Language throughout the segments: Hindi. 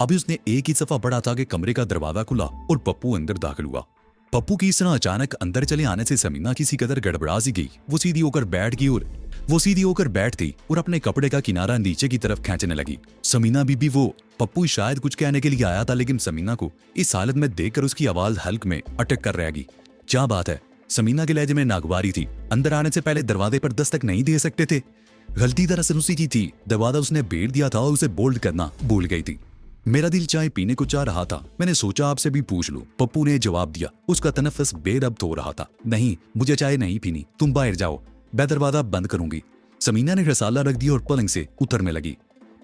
अभी उसने एक ही सफा पढ़ा था कि कमरे का दरवाजा खुला और पप्पू अंदर दाखिल हुआ। पप्पू की इस तरह अचानक अंदर चले आने से समीना किसी कदर गड़बड़ा सी गई। वो सीधी होकर बैठ गई और अपने कपड़े का किनारा नीचे की तरफ खींचने लगी। समीना बीबी वो पप्पू शायद कुछ कहने के लिए आया था, लेकिन समीना को इस हालत में देखकर उसकी आवाज हल्क में अटक कर रह गई। क्या बात है? समीना के लहजे में नागवारी थी। अंदर आने से पहले दरवाजे पर दस्तक नहीं दे सकते थे? गलती दरअसल उसी की थी। दरवाजा उसने बेड़ दिया था और उसे बोल्ड करना भूल गई थी। मेरा दिल चाय पीने को चाह रहा था, मैंने सोचा आपसे भी पूछ लूं। पप्पू ने जवाब दिया। उसका तनफ्फुस बेरब्त हो रहा था। नहीं, मुझे चाय नहीं पीनी, तुम बाहर जाओ, मैं दरवाजा बंद करूंगी। समीना ने रसाला रख दिया और पलंग से उतरने लगी।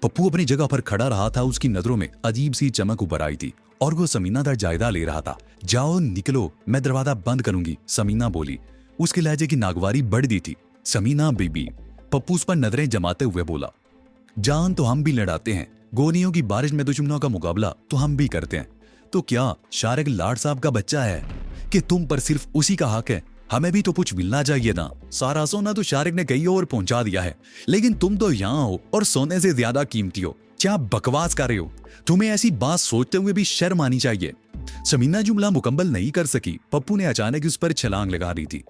पप्पू अपनी जगह पर खड़ा रहा था। उसकी नजरों में अजीब सी चमक उभर आई थी और वो समीना का जायजा ले रहा था। जाओ निकलो, मैं दरवाजा बंद करूंगी, समीना बोली। उसके लहजे की नागवारी बढ़ दी थी। समीना बीबी, पप्पू उस पर नजरें जमाते हुए बोला। जान तो हम भी लड़ाते हैं, गोलियों की बारिश में दुश्मनों का मुकाबला तो हम भी करते हैं। तो क्या शारिक लाड साहब का बच्चा है कि तुम पर सिर्फ उसी का हक है? हमें भी तो कुछ मिलना चाहिए ना। सारा सोना तो शारिक ने कहीं और पहुंचा दिया है, लेकिन तुम तो यहाँ हो और सोने से ज्यादा कीमती हो। क्या बकवास कर रहे हो? तुम्हें ऐसी बात सोचते हुए भी शर्म आनी चाहिए। समीना जुमला मुकम्मल नहीं कर सकी। पप्पू ने अचानक उस पर छलांग लगा दी थी।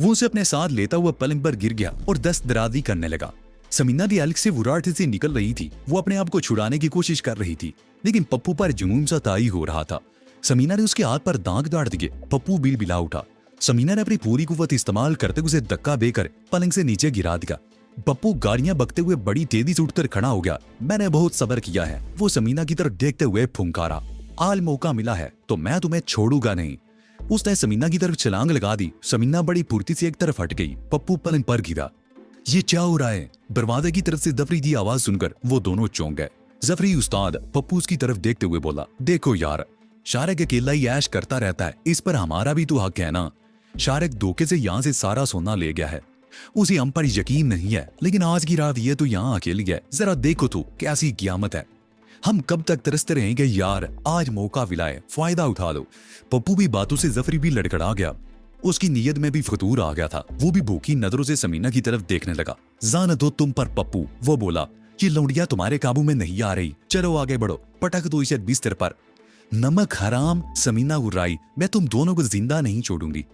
वो उसे अपने साथ लेता हुआ पलंग पर गिर गया और दस्त दराजी करने लगा। समीना की अलग से वुराट से निकल रही थी। वो अपने आप को छुड़ाने की कोशिश कर रही थी, लेकिन पप्पू पर जुनून सा ताई हो रहा था। समीना ने उसके हाथ पर दांत गाड़ दिए। पप्पू बिलबिला उठा। समीना ने अपनी पूरी कुव्वत इस्तेमाल करते उसे धक्का देकर पलंग से नीचे गिरा दिया। पप्पू गाड़ियां बकते हुए बड़ी तेजी से उठकर खड़ा हो गया। मैंने बहुत सब्र किया है, वो समीना की तरफ देखते हुए फुंकारा। आज मौका मिला है तो मैं तुम्हें छोड़ूंगा नहीं। उसने समीना की तरफ छलांग लगा दी। समीना बड़ी फुर्ती से एक तरफ हट गई। पप्पू पलंग पर गिरा। ये क्या हो रहा है? दरवाजे की तरफ से जफरी की आवाज सुनकर वो दोनों चौंक गए। जफरी उस्ताद पप्पू उसकी तरफ देखते हुए बोला, देखो यार, शारिक अकेला ही ऐश करता रहता है, इस पर हमारा भी तो हक है ना। शारिक धोखे से यहाँ से सारा सोना ले गया है, उसे हम पर यकीन नहीं है, लेकिन आज की रात ये तो यहाँ अकेली है। जरा देखो तो कैसी क़यामत है। हम कब तक तरसते रहेंगे यार? आज मौका मिला है, फायदा उठा लो। पप्पू भी बातों से जफरी भी लड़खड़ा गया। उसकी नीयत में भी फतूर आ गया था। वो भी भूखी नजरों से समीना की तरफ देखने लगा। जान दो तुम पर पप्पू, वो बोला। ये लौंडिया तुम्हारे काबू में नहीं आ रही, चलो आगे बढ़ो, पटक दो इसे बिस्तर पर। नमक हराम, समीना उर्राई, मैं तुम दोनों को जिंदा नहीं छोड़ूंगी।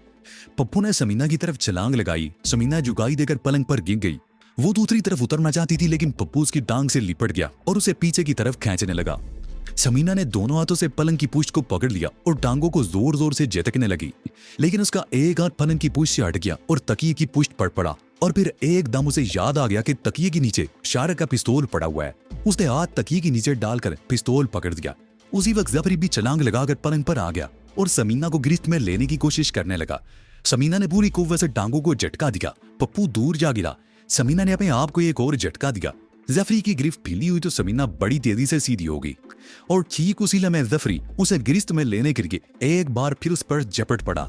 पप्पू ने समीना की तरफ छलांग लगाई। समीना जुगाई देकर पलंग पर गिर गई। वो दूसरी तरफ उतरना चाहती थी, लेकिन पप्पू उसकी टांग से लिपट गया और उसे पीछे की तरफ खींचने लगा। समीना ने दोनों हाथों से पलंग की पुष्ट को पकड़ लिया और टांगों को जोर जोर से झटकने लगी, लेकिन उसका एक हाथ पलंग की पुष्ट से हट गया और तकिए की पुष्ट पर पड़ा। और फिर एकदम उसे याद आ गया कि तकिए के नीचे शारिक का पिस्तौल पड़ा हुआ है। उसने हाथ तकिए के नीचे डालकर पिस्तौल पकड़ दिया। उसी वक्त जफरी भी छलांग लगाकर पलंग पर आ गया और समीना को गिरफ्त में लेने की कोशिश करने लगा। समीना ने पूरी कुव्वत से टांगों को झटका दिया। पप्पू दूर जा गिरा। समीना ने अपने आप को एक और झटका दिया। जफरी की गिरफ्त ढीली हुई तो समीना बड़ी तेजी से सीधी हो गई और ठीक उसी लम्हे जफरी उसे गिरफ्त में लेने के लिए एक बार फिर उस पर झपट पड़ा।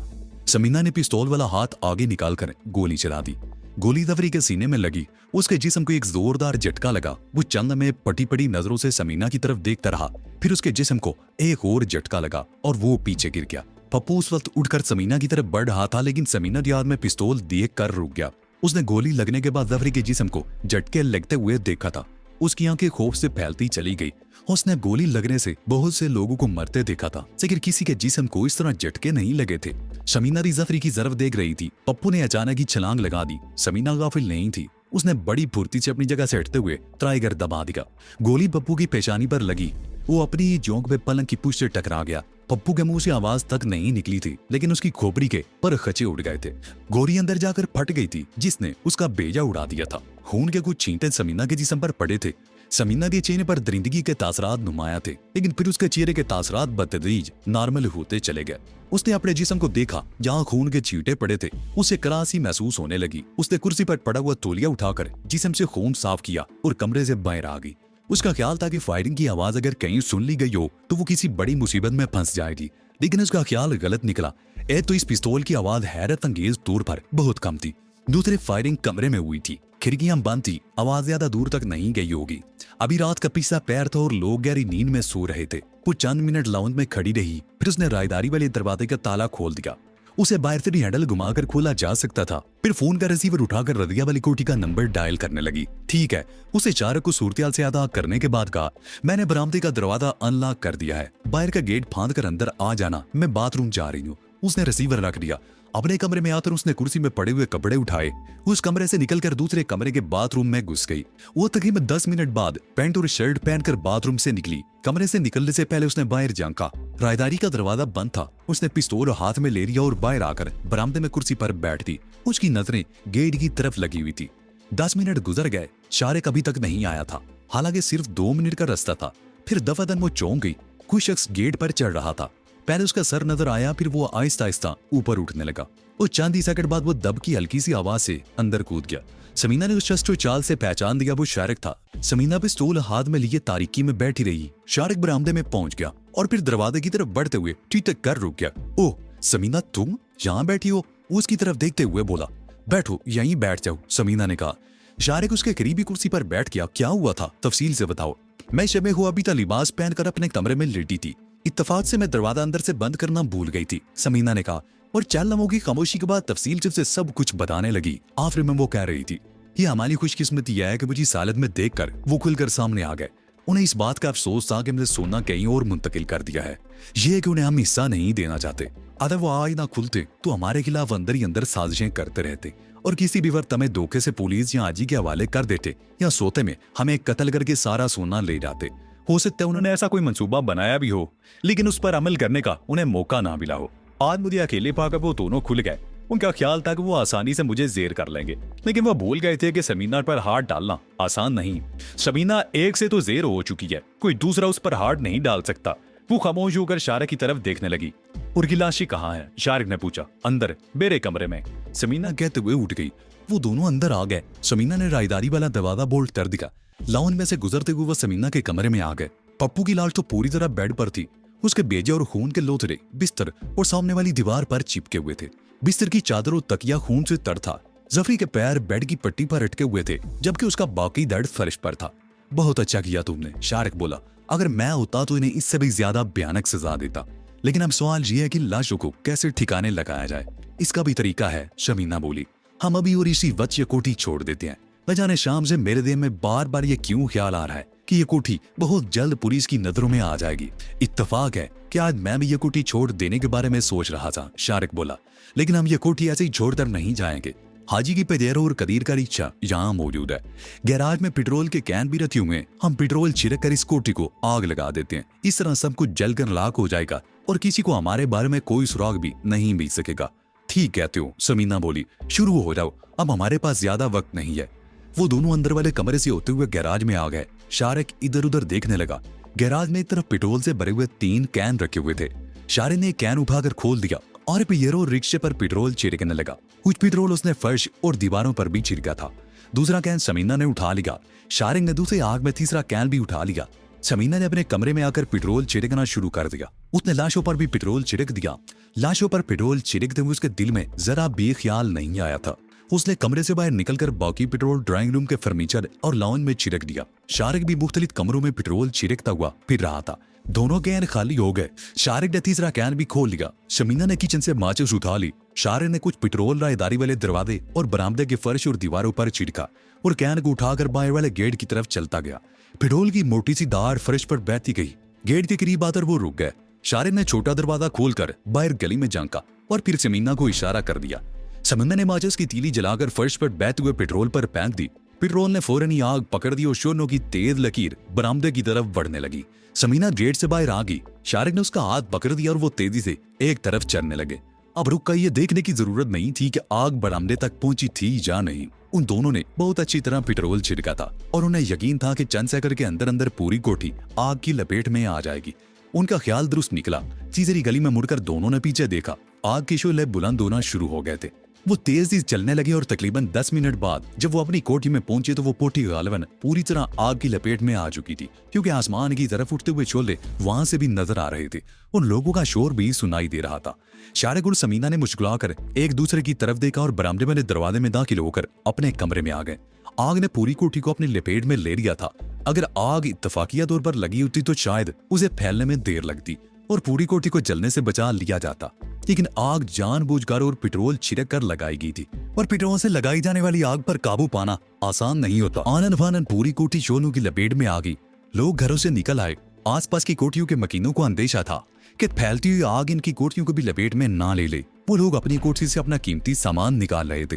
समीना ने पिस्तौल वाला हाथ आगे निकालकर गोली चला दी। गोली जफरी के सीने में लगी। उसके जिस्म को एक जोरदार झटका लगा। वो चंद में पटी पटी नजरों से समीना की तरफ देखता रहा। फिर उसके जिस्म को एक और झटका लगा और वो पीछे गिर गया। पप्पू उस वक्त उठकर समीना की तरफ बढ़ रहा था, लेकिन समीना की हाथ में पिस्तौल देख कर रुक गया। उसने गोली लगने के बाद जफरी के जिस्म को झटके लगते हुए देखा था। उसकी आंखें खौफ से फैलती चली गई। उसने गोली लगने से बहुत से लोगों को मरते देखा था, लेकिन किसी के जिस्म को इस तरह झटके नहीं लगे थे। समीना भी जफरी की तरफ देख रही थी। पप्पू ने अचानक ही छलांग लगा दी। समीना गाफिल नहीं थी। उसने बड़ी फुर्ती से अपनी जगह से हटते हुए ट्राइगर दबा दिया। गोली पप्पू की पेशानी पर लगी। वो अपनी ही जोंक में पलंग की पुष्ट से टकरा गया। पप्पू के मुंह से आवाज तक नहीं निकली थी, लेकिन उसकी खोपड़ी के पर खचे उड़ गए थे। गोली अंदर जाकर फट गई थी, जिसने उसका बेजा उड़ा दिया था। खून के कुछ छींटे समीना के जिस्म पर पड़े थे। समीना के चेहरे पर दरिंदगी के तासरात नुमाया थे, लेकिन फिर उसके चेहरे के तासरात बतदरीज नॉर्मल होते चले गए। उसने अपने जिस्म को देखा जहाँ खून के छींटे पड़े थे। उसे करासी महसूस होने लगी। उसने कुर्सी पर पड़ा हुआ तौलिया उठाकर जिस्म से खून साफ किया और कमरे से बाहर आ गई। उसका ख्याल था कि फायरिंग की आवाज अगर कहीं सुन ली गई हो तो वो किसी बड़ी मुसीबत में फंस जाएगी, लेकिन उसका ख्याल गलत निकला। तो इस पिस्तौल की आवाज हैरत अंगेज तौर पर बहुत कम थी। दूसरी फायरिंग कमरे में हुई थी। खिड़कियां बंद थी। आवाज ज्यादा दूर तक नहीं गई होगी। अभी रात का पिस्सा पैर था और लोग गहरी नींद में सो रहे थे। वो चंद मिनट लाउंज में खड़ी रही। फिर उसने रायदारी वाले दरवाजे का ताला खोल दिया। उसे बाहर से भी हैंडल घुमाकर खोला जा सकता था, फिर फोन का रिसीवर उठाकर रदिया वाली कोठी का नंबर डायल करने लगी। ठीक है, उसे चारक को सूरतियाल से आगाह करने के बाद कहा, मैंने बरामदे का दरवाजा अनलॉक कर दिया है, बाहर का गेट फांद कर अंदर आ जाना, मैं बाथरूम जा रही हूँ। उसने रिसीवर रख दिया। अपने कमरे में आकर उसने कुर्सी में पड़े हुए कपड़े उठाए, उस कमरे से निकलकर दूसरे कमरे के बाथरूम में घुस गई। वो तकरीबन 10 मिनट बाद पैंट और शर्ट पहनकर बाथरूम से निकली। कमरे से निकलने से पहले उसने बाहर झांका। रायदारी का दरवाजा बंद था। उसने पिस्तौल हाथ में ले लिया और बाहर आकर बरामदे में कुर्सी पर बैठ दी। उसकी नजरें गेट की तरफ लगी हुई थी। 10 मिनट गुजर गए, शारिक अभी तक नहीं आया था। हालांकि सिर्फ 2 मिनट का रास्ता था। फिर दफादन वो चौंक गई। कोई शख्स गेट पर चढ़ रहा था। पहले उसका सर नजर आया, फिर वो आहिस्ता आहिस्ता ऊपर उठने लगा और चंद ही सेकंड बाद वो दब की हल्की सी आवाज से अंदर कूद गया। समीना ने उस शख्स को चाल से पहचान दिया, वो शारिक था। समीना पिस्तौल हाथ में लिए तारीकी में बैठी रही। शारिक बरामदे में पहुंच गया और फिर दरवाजे की तरफ बढ़ते हुए टीटक कर रुक गया। ओह समीना, तुम यहाँ बैठी हो? उसकी तरफ देखते हुए बोला। बैठो, यहीं बैठ जाओ, समीना ने कहा। शारिक उसके करीबी कुर्सी पर बैठ गया। क्या हुआ था, तफसील से बताओ। मैं शबे हुआ अभी तक लिबास पहनकर अपने कमरे में लेटी थी। इत्तफाक से मैं दरवाजा अंदर से बंद करना भूल गई थी, समीना ने कहा और चंद लम्हों की खामोशी के बाद तफसील से सब कुछ बताने लगी। आखिर में वो कह रही थी, ये हमारी खुशकिस्मती यह है कि मुझे इस हालत में देखकर वो खुलकर सामने आ गए। उन्हें इस बात का अफसोस था कि मुझे सोना कहीं और मुंतकिल कर दिया है। ये कि उन्हें हम हिस्सा नहीं देना चाहते। अगर वो आज ना खुलते तो हमारे खिलाफ अंदर ही अंदर साजिशें करते रहते और किसी भी वक्त हमें धोखे से पुलिस या आजी के हवाले कर देते या सोते में हमें कत्ल करके सारा सोना ले जाते। हो सकता है उन्होंने ऐसा कोई मंसूबा बनाया भी हो, लेकिन उस पर अमल करने का उन्हें मौका ना मिला हो। आज मुझे अकेले पाकर वो दोनों खुल गए। उनका ख्याल था कि वो आसानी से मुझे जेर कर लेंगे, लेकिन वो भूल गए थे कि समीना पर हाथ डालना आसान नहीं। समीना एक से तो जेर हो चुकी है, कोई दूसरा उस पर हाथ नहीं डाल सकता। वो खामोश होकर शारिक की तरफ देखने लगी। और गिलाशी कहाँ है? शारिक ने पूछा। अंदर, मेरे कमरे में, समीना कहते हुए उठ गई। वो दोनों अंदर आ गए। समीना ने रायदारी वाला दरवाजा बोल्ट कर दिया। लाउन में से गुजरते हुए वो समीना के कमरे में आ गए। पप्पू की लाश तो पूरी तरह बेड पर थी। उसके बेजे और खून के लोथड़े बिस्तर और सामने वाली दीवार पर चिपके हुए थे। बिस्तर की चादर और तकिया खून से तर था। जफरी के पैर बेड की पट्टी पर अटके हुए थे, जबकि उसका बाकी दर्द फर्श पर था। बहुत अच्छा किया तुमने, शारिक बोला। अगर मैं होता तो इन्हें इससे भी ज्यादा भयानक सजा देता। लेकिन अब सवाल यह है कि लाशों को कैसे ठिकाने लगाया जाए। इसका भी तरीका है, शमीना बोली। हम अभी और इसी वक्त ये कोठी छोड़ देते हैं। न जाने शाम से मेरे दिल में बार बार ये क्यों ख्याल आ रहा है कि ये कोठी बहुत जल्द पुलिस की नजरों में आ जाएगी। इत्तेफाक है कि आज मैं भी ये कोठी छोड़ देने के बारे में सोच रहा था, शारिक बोला। लेकिन हम ये कोठी ऐसे ही छोड़कर नहीं जाएंगे। हाजी की पेदेरो और कदीर का रिक्शा यहाँ मौजूद है। गैराज में पेट्रोल के कैन भी रखे हुए हैं। हम पेट्रोल छिड़क कर इस कोठी को आग लगा देते हैं। इस तरह सब कुछ जलकर राख हो जाएगा और किसी को हमारे बारे में कोई सुराग भी नहीं मिल सकेगा। ठीक कहते हो, समीना बोली। शुरू हो जाओ, अब हमारे पास ज्यादा वक्त नहीं है। वो दोनों अंदर वाले कमरे से होते हुए गैराज में आ गए। शारिक इधर उधर देखने लगा। गैराज में एक तरफ पेट्रोल से भरे हुए 3 कैन रखे हुए थे। शारिक ने कैन उठाकर खोल दिया और पियरो रिक्शे पर पेट्रोल छिड़कने लगा। कुछ पेट्रोल उसने फर्श और दीवारों पर भी छिड़का था। दूसरा कैन समीना ने उठा लिया। शारिक ने दूसरी आग में तीसरा कैन भी उठा लिया। समीना ने अपने कमरे में आकर पेट्रोल छिड़कना शुरू कर दिया। उसने लाशों पर भी पेट्रोल छिड़क दिया। लाशों पर पेट्रोल छिड़कते हुए उसके दिल में जरा भी ख्याल नहीं आया था। उसने कमरे से बाहर निकलकर बाकी पेट्रोल ड्राइंग रूम के फर्नीचर और लाउंज में छिड़क दिया। शारिक भी मुख्तलिफ कमरों में पेट्रोल छिड़कता हुआ फिर रहा था। दोनों कैन खाली हो गए। शारिक ने तीसरा कैन भी खोल लिया। शमीना ने किचन से माचिस उठा ली। शारिक ने कुछ पेट्रोल रायदारी वाले दरवाजे और बरामदे के फर्श और दीवारों पर छिड़का और कैन को उठाकर बाहर वाले गेट की तरफ चलता गया। पेट्रोल की मोटी सी धार फर्श पर बहती गई। गेट के करीब आकर वो रुक गए। शारिक ने छोटा दरवाजा खोलकर बाहर गली में झांका और फिर समीना को इशारा कर दिया। समीना ने माचिस की तीली जलाकर फर्श पर बहते हुए पेट्रोल पर फेंक दी। पेट्रोल ने फौरन ही आग पकड़ दी और शोरनों की तेज लकीर बरामदे की तरफ बढ़ने लगी। समीना गेट से बाहर आ गई। शारिक ने उसका हाथ पकड़ दिया और वो तेजी से एक तरफ चलने लगे। अब रुक कर ये देखने की जरूरत नहीं थी कि आग बरामदे तक पहुंची थी या नहीं। उन दोनों ने बहुत अच्छी तरह पेट्रोल छिड़का था और उन्हें यकीन था कि चंद सेकंड के अंदर अंदर पूरी कोठी आग की लपेट में आ जाएगी। उनका ख्याल दुरुस्त निकला। तीसरी गली में मुड़कर दोनों ने पीछे देखा। आग के शोले बुलंद होना शुरू हो गए थे। वो तेजी चलने लगे और तकरीबन 10 मिनट बाद जब वो अपनी कोठी में पहुंचे तो वो कोठी गालिबन पूरी तरह आग की लपेट में आ चुकी थी, क्योंकि आसमान की तरफ उठते हुए शोले वहां से भी नजर आ रहे थे। उन लोगों का शोर भी सुनाई दे रहा था। शारिक और समीना ने मुस्कुराकर एक दूसरे की तरफ देखा और बरामदे वाले दरवाजे में दाखिल होकर अपने कमरे में आ गए। आग ने पूरी कोठी को अपनी लपेट में ले लिया था। अगर आग इत्तफाकिया तौर पर लगी होती तो शायद उसे फैलने में देर लगती। और पूरी कोठी को जलने से बचा लिया जाता। लेकिन आग जानबूझकर और पेट्रोल छिड़क कर लगाई गई थी, और पेट्रोल से लगाई जाने वाली आग पर काबू पाना आसान नहीं होता। आनन फानन पूरी कोठी शोलों की लपेट में आ गई। लोग घरों से निकल आए। आसपास की कोठियों के मकीनों को अंदेशा था कि फैलती हुई आग इनकी कोठियों को भी लपेट में ना ले ले। वो लोग अपनी कोठी से अपना कीमती सामान निकाल रहे थे।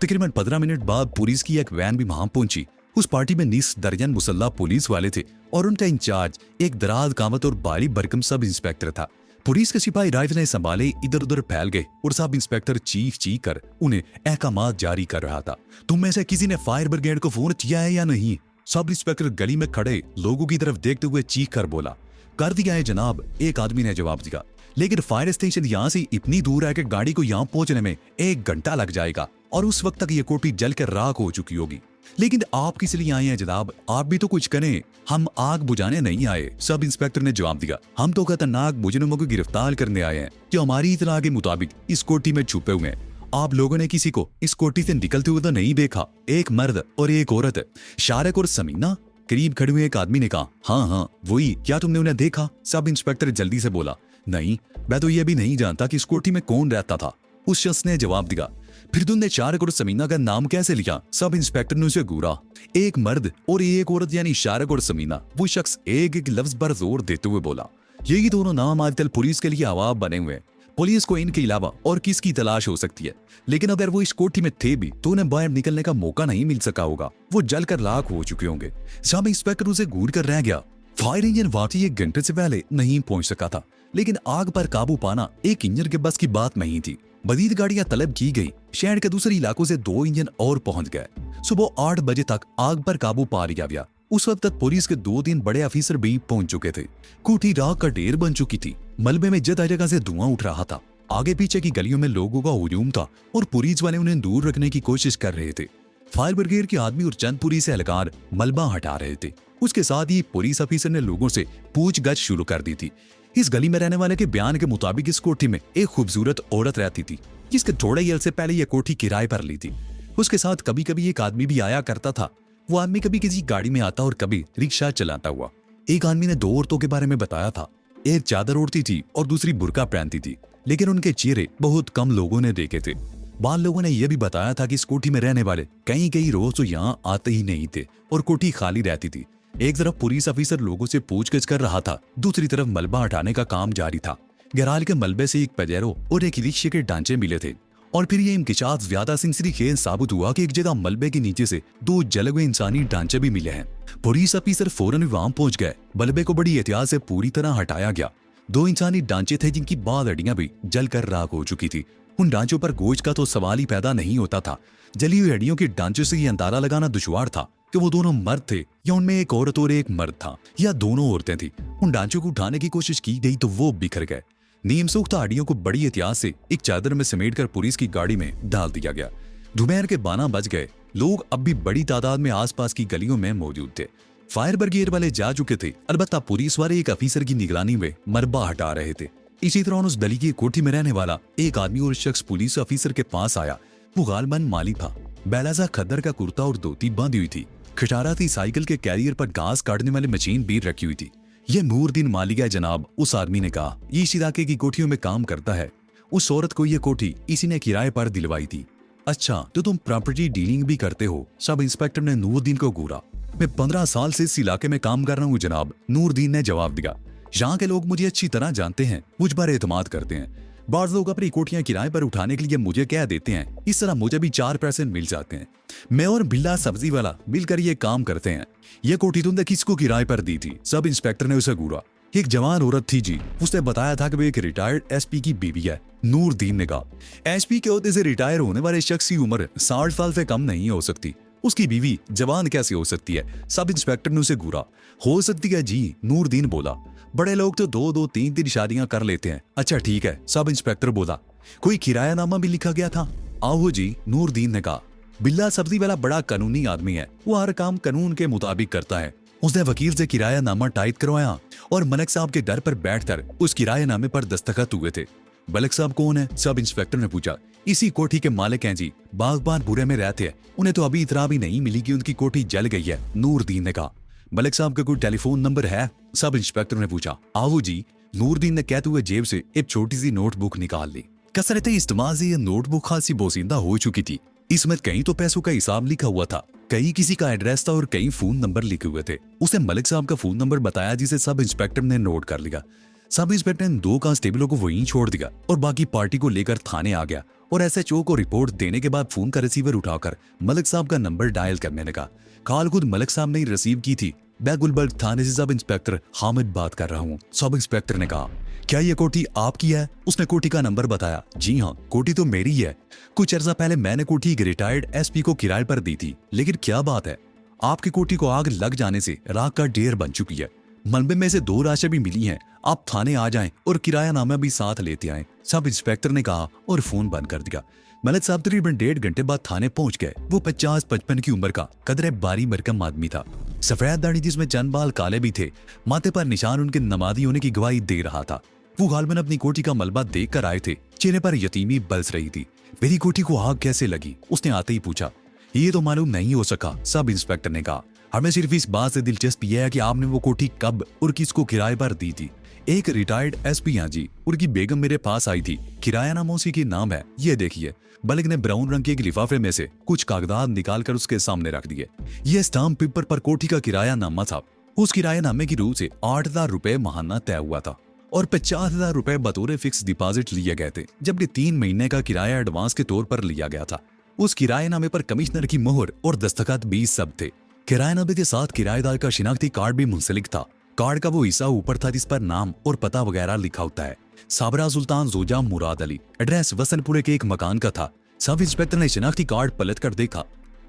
तकरीबन 15 मिनट बाद पुलिस की एक वैन भी वहां पहुंची। उस पार्टी में 20 दर्जन मुसल्ला पुलिस वाले थे और उनका इंचार्ज एक दराज कामत और बारी बरकम सब इंस्पेक्टर था। पुलिस के सिपाही राइफलें संभाले इधर उधर फैल गए और सब इंस्पेक्टर चीख कर उन्हें अहकामात जारी कर रहा था। तुम में से किसी ने फायर ब्रिगेड को फोन किया है या नहीं? सब इंस्पेक्टर गली में खड़े लोगों की तरफ देखते हुए चीख कर बोला। कर दिया है जनाब, एक आदमी ने जवाब दिया। लेकिन फायर स्टेशन यहाँ से इतनी दूर है कि गाड़ी को यहाँ पहुंचने में 1 घंटा लग जाएगा और उस वक्त तक ये कोठी जलकर राख हो चुकी होगी। लेकिन आप किस लिए आए हैं जनाब? आप भी तो कुछ करें। हम आग बुझाने नहीं आए, सब इंस्पेक्टर ने जवाब दिया। हम तो खतरनाक मुजरिमों को गिरफ्तार करने आए हैं जो हमारी इत्तला के मुताबिक इस कोठी में छुपे हुए हैं। आप लोगों ने किसी को इस कोठी से निकलते हुए तो नहीं देखा? एक मर्द और एक औरत, शारक और समीना। करीब खड़े हुए एक आदमी ने कहा, हाँ वही। क्या तुमने उन्हें देखा? सब इंस्पेक्टर जल्दी से बोला। नहीं, मैं तो ये भी नहीं जानता कि इस कोठी में कौन रहता था, उस शख्स ने जवाब दिया। फिर तुमने शारक और समीना का नाम कैसे लिया? सब इंस्पेक्टर ने उसे घूरा। एक मर्द और एक औरत यानी शारक और समीना। वो शख्स एक एक लफ्ज पर जोर देते हुए बोला। यही दोनों नाम आजकल पुलिस के लिए अवाब बने हुए हैं। पुलिस को इनके अलावा और किसकी तलाश हो सकती है? लेकिन अगर वो इस कोठी में थे भी तो उन्हें बाहर निकलने का मौका नहीं मिल सका होगा। वो जलकर राख हो चुके होंगे। सब इंस्पेक्टर उसे घूर कर रह गया। फायर इंजन वाकई 1 घंटे से पहले नहीं पहुंच सका था, लेकिन आग पर काबू पाना एक इंजन के बस की बात नहीं थी। मजीद गाड़ियां तलब की गई। शहर के दूसरे इलाकों से 2 इंजन और पहुंच गए। सुबह 8 बजे तक आग पर काबू पा लिया गया। उस वक्त तक पुलिस के 2-3 बड़े अफीसर भी पहुंच चुके थे। कोठी राख का ढेर बन चुकी थी। मलबे में जगह जगह से धुआं उठ रहा था। आगे पीछे की गलियों में लोगों का हुजूम था और पुलिस वाले उन्हें दूर रखने की कोशिश कर रहे थे। फायर ब्रिगेड के आदमी और चंद पुलिस एहलकार मलबा हटा रहे थे। उसके साथ ही पुलिस अफीसर ने लोगों से पूछगछ शुरू कर दी थी। इस गली में रहने वाले के बयान के मुताबिक इस कोठी में एक खूबसूरत औरत रहती थी जिसके थोड़े ही अरसे पहले यह कोठी किराए पर ली थी। उसके साथ कभी कभी एक आदमी भी आया करता था। वो आदमी कभी किसी गाड़ी में आता और कभी रिक्शा चलाता हुआ। एक आदमी ने 2 औरतों के बारे में बताया था। एक चादर ओढ़ती थी और दूसरी बुर्का पहनती थी, लेकिन उनके चेहरे बहुत कम लोगों ने देखे थे। बाद लोगों ने यह भी बताया था कि इस कोठी में रहने वाले कई रोज तो यहाँ आते ही नहीं थे और कोठी खाली रहती थी। एक तरफ पुलिस अफीसर लोगों से पूछगछ कर रहा था, दूसरी तरफ मलबा हटाने का काम जारी था। गराल के मलबे से एक पजेरो और एक रिक्शे के ढांचे मिले थे और फिर ये इंकिशाफ ज्यादा सिंसिरीखेज साबित हुआ कि एक जगह मलबे के नीचे से 2 जले हुए इंसानी ढांचे भी मिले हैं। पुलिस अफीसर फौरन वहां पहुंच गए। मलबे को बड़ी एहतियात से पूरी तरह हटाया गया। 2 इंसानी ढांचे थे जिनकी बाद हड्डियां भी जलकर राख हो चुकी थी। उन ढांचों पर गोश्त का तो सवाल ही पैदा नहीं होता था। जली हुई हड्डियों के ढांचों से ये अंदाजा लगाना दुश्वार था कि वो दोनों मर्द थे या उनमें एक औरत और एक मर्द था या दोनों औरतें थी। उन ढांचों को उठाने की कोशिश की गई तो वो बिखर गए। नीमसोख्ता हड्डियों को बड़ी एहतियात से एक चादर में समेटकर पुलिस की गाड़ी में डाल दिया गया। दोपहर के 12 बज गए। लोग अब भी बड़ी तादाद में आसपास की गलियों में मौजूद थे। फायर ब्रिगेड वाले जा चुके थे, अलबत्ता पुलिस वाले एक अफीसर की निगरानी में मलबा हटा रहे थे। इसी तरह उस गली की कोठी में रहने वाला एक आदमी और शख्स पुलिस अफीसर के पास आया। वो गालबन माली था। बैलाजा खद्दर का कुर्ता और धोती बांधी हुई थी। खटारा थी। साइकिल के कैरियर पर घास काटने वाली मशीन भी रखी हुई थी। ये नूरदीन मालिक है जनाब, उस आदमी ने कहा। ये इस इलाके की कोठियों में काम करता है। उस औरत को ये कोठी इसी ने किराए पर दिलवाई थी। अच्छा, तो तुम प्रॉपर्टी डीलिंग भी करते हो? सब इंस्पेक्टर ने नूरदीन को घूरा। मैं 15 साल से इस इलाके में काम कर रहा हूँ जनाब, नूरदीन ने जवाब दिया। यहाँ के लोग मुझे अच्छी तरह जानते हैं, मुझ पर एतमाद करते हैं। बाज़ लोग अपनी कोठियां किराए पर उठाने के लिए मुझे कह देते हैं। इस तरह मुझे भी 4 पैसे मिल जाते हैं। मैं और बिल्ला सब्जी वाला मिलकर ये काम करते हैं। ये कोठी तुमने किसको किराए पर दी थी? सब इंस्पेक्टर ने उसे घूरा। एक जवान औरत थी जी, उसने बताया था कि वो एक रिटायर्ड एसपी की बीवी है। नूरदीन ने कहा। एसपी के ओहदे से रिटायर होने वाले शख्स की उम्र 60 साल से कम नहीं हो सकती। उसकी बीवी जवान कैसे हो सकती है? सब इंस्पेक्टर ने उसे घूरा। हो सकती है जी, नूरदीन बोला। बड़े लोग तो 2-2, 3-3 शादियां कर लेते हैं। अच्छा ठीक है, सब इंस्पेक्टर बोला। कोई किरायानामा भी लिखा गया था? आओ जी, नूरदीन ने कहा। बिल्ला सब्जी वाला बड़ा कानूनी आदमी है। वो हर काम कानून के मुताबिक करता है। उसने वकील से किरायानामा टाइप करवाया और मलिक साहब के दर पर बैठकर उस किरायानामे पर दस्तखत हुए थे। मलिक साहब कौन है? सब इंस्पेक्टर ने पूछा। इसी कोठी के मालिक हैं जी, बागबान बुरे में रहते हैं। उन्हें तो अभी इतला भी नहीं मिली कि उनकी कोठी जल गई है, नूरदीन ने कहा। मलिक साहब का कोई टेलीफोन नंबर है? सब इंस्पेक्टर ने पूछा। आओ जी, नूरदीन ने कहते हुए जेब से एक छोटी सी नोटबुक निकाल ली। कसरत इस्तेमाल से यह नोटबुक खासी बोसिंदा हो चुकी थी। इसमें कहीं तो पैसों का हिसाब लिखा हुआ था, कहीं किसी का एड्रेस था और कहीं फोन नंबर लिखे हुए थे। उसने मलिक साहब का फोन नंबर बताया जिसे सब इंस्पेक्टर ने नोट कर लिया। सब इंस्पेक्टर ने 2 कांस्टेबलों को वहीं छोड़ दिया और बाकी पार्टी को लेकर थाने आ गया और एसएचओ को रिपोर्ट देने के बाद फोन का रिसीवर उठाकर मलिक साहब का नंबर डायल करने लगा। कॉल खुद मलिक साहब ने रिसीव की थी। मैं गुलबर्ग थाने से सब इंस्पेक्टर हामिद बात कर रहा हूँ। सब इंस्पेक्टर ने कहा, क्या ये कोठी आपकी है? उसने कोठी का नंबर बताया। जी हाँ, कोठी तो मेरी है। कुछ अर्सा पहले मैंने कोठी एक रिटायर्ड एसपी को किराए पर दी थी, लेकिन क्या बात है, आपकी कोठी को आग लग जाने से राख का ढेर बन चुकी है। मलबे में से 2 लाशें भी मिली हैं। आप थाने आ जाएं और किराया नामा भी साथ लेते आएं, सब इंस्पेक्टर ने कहा और फोन बंद कर दिया। मलिक साहब तकरीबन 1.5 घंटे बाद थाने पहुंच गए। वो 50-55 की उम्र का कदरे बारी मरकम आदमी था। सफेद दाढ़ी जिसमें चंद बाल काले भी थे, माथे पर निशान उनके नमाजी होने की गवाही दे रहा था। वो गालबन अपनी कोठी का मलबा देख कर आए थे। चेहरे पर यतीमी बरस रही थी। मेरी कोठी को आग कैसे लगी? उसने आते ही पूछा। ये तो मालूम नहीं हो सका, सब इंस्पेक्टर ने कहा। हमें सिर्फ इस बात से दिलचस्पी है कि आपने वो कोठी कब और किसको किराए पर दी थी। एक रिटायर्ड एसपी हैं जी, उनकी बेगम मेरे पास आई थी। किराया नाम उसी के नाम है, ये देखिए। मलिक ने ब्राउन रंग के एक लिफाफे में से कुछ कागजात निकालकर उसके सामने रख दिए। ये स्टाम्प पेपर पर कोठी का किराया नामा था। उस किराया नामे की रूह से 8,000 रुपए महाना तय हुआ था और 50,000 रुपए बतौर फिक्स डिपॉजिट लिए गए थे, जबकि 3 महीने का किराया एडवांस के तौर पर लिया गया था। उस किराएनामे पर कमिश्नर की मोहर और दस्तखत भी सब थे। किराएनामे के साथ किराएदार का शिनाख्ती कार्ड भी मुंसलिक था। कार्ड का वो हिस्सा ऊपर था जिस पर नाम और पता वगैरह लिखा होता है। साबरा सुल्तान जोजा मुराद अली, एड्रेस वसनपुरे के एक मकान का था। सब इंस्पेक्टर ने शिनाख्ती कार्ड पलट कर देखा।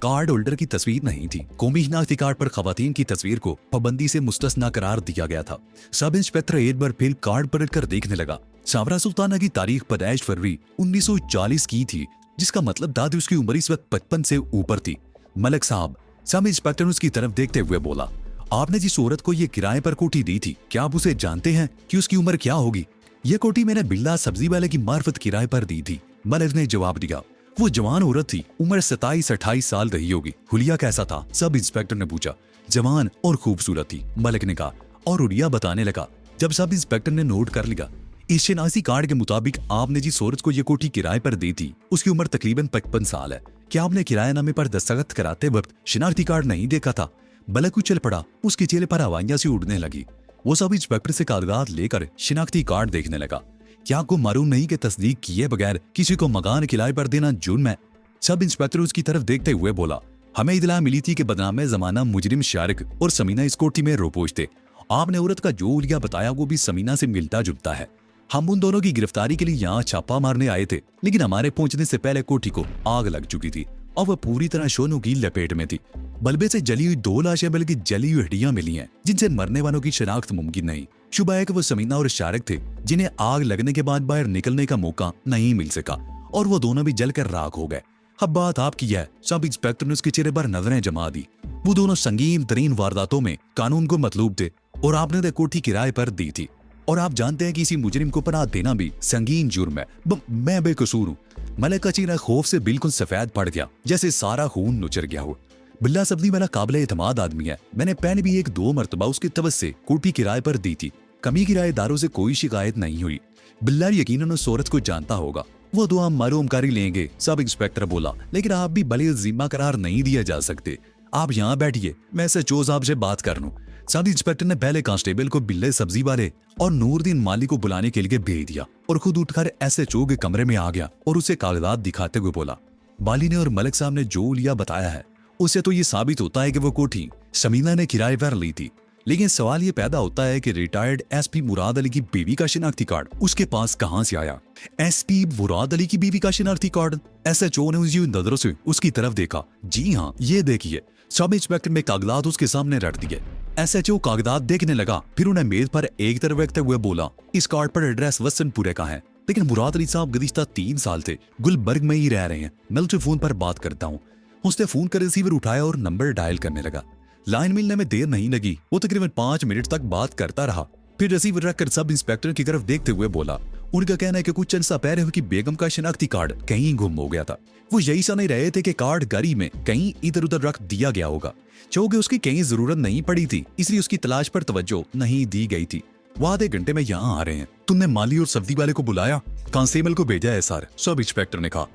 कार्ड होल्डर की तस्वीर नहीं थी। कौमी शिनाख्ती कार्ड पर खवातीन की तस्वीर को पाबंदी से मुस्तस्ना करार दिया गया था। सब इंस्पेक्टर एक बार फिर कार्ड पलट कर देखने लगा। साबरा सुल्ताना की तारीख 25 फरवरी 1940 की थी, जिसका मतलब दादी उसकी उम्र इस वक्त 55 से ऊपर थी। मलिक साहब, सब इंस्पेक्टर उसकी तरफ देखते हुए बोला, आपने जिस औरत को ये किराए पर कोठी दी थी, क्या आप उसे जानते हैं कि उसकी उम्र क्या होगी? ये कोठी मैंने बिल्ला सब्जी वाले की मार्फत किराए पर दी थी। मलिक ने जवाब दिया। वो जवान औरत थी, उम्र 27-28 साल रही होगी। हुलिया कैसा था? सब इंस्पेक्टर ने पूछा। जवान और खूबसूरत थी, मलिक ने कहा और हुलिया बताने लगा। जब सब इंस्पेक्टर ने नोट कर लिया, इस शिनाख्ती कार्ड के मुताबिक आपने जिस औरत को ये कोठी किराए पर दी थी, उसकी उम्र तकरीबन 55 साल है। क्या आपने किराएनामे पर दस्तखत कराते वक्त शिनाख्ती कार्ड नहीं देखा था? बलक उछल पड़ा, उसके चेहरे पर हवाइयां सी उड़ने लगी। वो सब इंस्पेक्टर से कागजात लेकर शिनाख्ती कार्ड देखने लगा। क्या आपको मालूम नहीं कि तस्दीक किए बगैर किसी को मकान किराए पर देना जुर्म है? सब इंस्पेक्टर उसकी तरफ देखते हुए बोला, हमें इतला मिली थी कि बदनाम जमाना मुजरिम शारिक और समीना इस कोठी में रोपोश थे। आपने औरत का जो उलिया बताया वो भी समीना से मिलता जुलता है। हम उन दोनों की गिरफ्तारी के लिए यहाँ छापा मारने आए थे, लेकिन हमारे पहुंचने से पहले कोठी को आग लग चुकी थी और वह पूरी तरह शोनों की लपेट में थी। बल्बे से जली हुई 2 लाशें बल्कि जली हुई हड्डियां मिली हैं, जिनसे मरने वालों की शनाख्त मुमकिन नहीं। शुबह है कि वो समीना और शारिक थे, जिन्हें आग लगने के बाद बाहर निकलने का मौका नहीं मिल सका और वो दोनों भी जलकर राख हो गए। अब बात आपकी है। सब इंस्पेक्टर ने उसके चेहरे पर नजरें जमा दी। वो दोनों संगीन तरीन वारदातों में कानून को मतलूब थे और आपने तो कोठी किराए पर दी थी और आप जानते हैं कि इसी मुजरिम को पनाह देना भी संगीन जुर्म है। मैं बेकसूर हूँ। मलिक का चेहरा खौफ से बिल्कुल सफेद पड़ गया, जैसे सारा खून नुचर गया हो। बिल्ला सब्जी वाला काबिल एतमाद आदमी है। मैंने पहले भी 1-2 मरतबा उसकी तवस से कोठी किराए पर दी थी। कमी किराएदारों से कोई शिकायत नहीं हुई। बिल्ला यकीनन उस औरत को जानता होगा। वो तो हम मालूम कर ही लेंगे, सब इंस्पेक्टर बोला, लेकिन आप भी भले जिम्मा करार नहीं दिया जा सकते। आप यहाँ बैठिए, मैं एसएचओ साहब से बात कर लूं। सब इंस्पेक्टर ने पहले कांस्टेबल को बिल्ले सब्जी वाले और नूरदीन माली को बुलाने के लिए भेज दिया और खुद उठकर एसएचओ के कमरे में आ गया और उसे कागजात दिखाते हुए बोला, माली ने और मलिक साहब ने जो लिया बताया है उससे तो ये साबित होता है कि वो कोठी समीना ने किराए पर ली थी। लेकिन सवाल ये पैदा होता है कि रिटायर्ड एसपी मुराद अली की बीवी का शिनाख्ती कार्ड उसके पास कहां से आया? एसपी मुराद अली की बीवी का शिनाख्ती कार्ड? एसएचओ ने उसी नजरों से उसकी तरफ देखा। जी हाँ, ये देखिए। सब इंस्पेक्टर में कागजात उसके सामने रख दिए। एसएचओ कागजात देखने लगा, फिर उन्हें मेज पर एक तरफ रखते हुए बोला, इस कार्ड पर एड्रेस वसनपुरे का है, लेकिन मुराद अली साहब गुज़िश्ता 3 साल से गुलबर्ग में ही रह रहे हैं। मैं उससे फोन पर बात करता हूँ। उसने फोन का रिसीवर उठाया और नंबर डायल करने लगा। लाइन मिलने में देर नहीं लगी। वो तकरीबन 5 मिनट तक बात करता रहा, फिर रिसीवर रखकर सब इंस्पेक्टर की तरफ देखते हुए बोला, उनका कहना है कि कुछ चंद सा पहले उनकी बेगम का शिनाख्ती कार्ड कहीं गुम हो गया था। वो यही समझ रहे थे कि कार्ड गाड़ी में कहीं इधर उधर रख दिया गया होगा, क्योंकि उसकी कहीं जरूरत नहीं पड़ी थी, इसलिए उसकी तलाश पर तवज्जो नहीं दी गई थी। वो आधे घंटे में यहाँ आ रहे हैं। तुमने माली और सब्जी वाले को बुलाया? कांस्टेबल को भेजा है सर, सब इंस्पेक्टर ने कहा।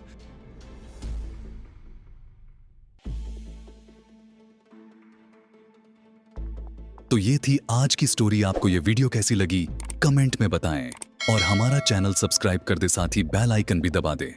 तो ये थी आज की स्टोरी। आपको ये वीडियो कैसी लगी कमेंट में बताएं और हमारा चैनल सब्सक्राइब कर दे, साथ ही बेल आइकन भी दबा दें।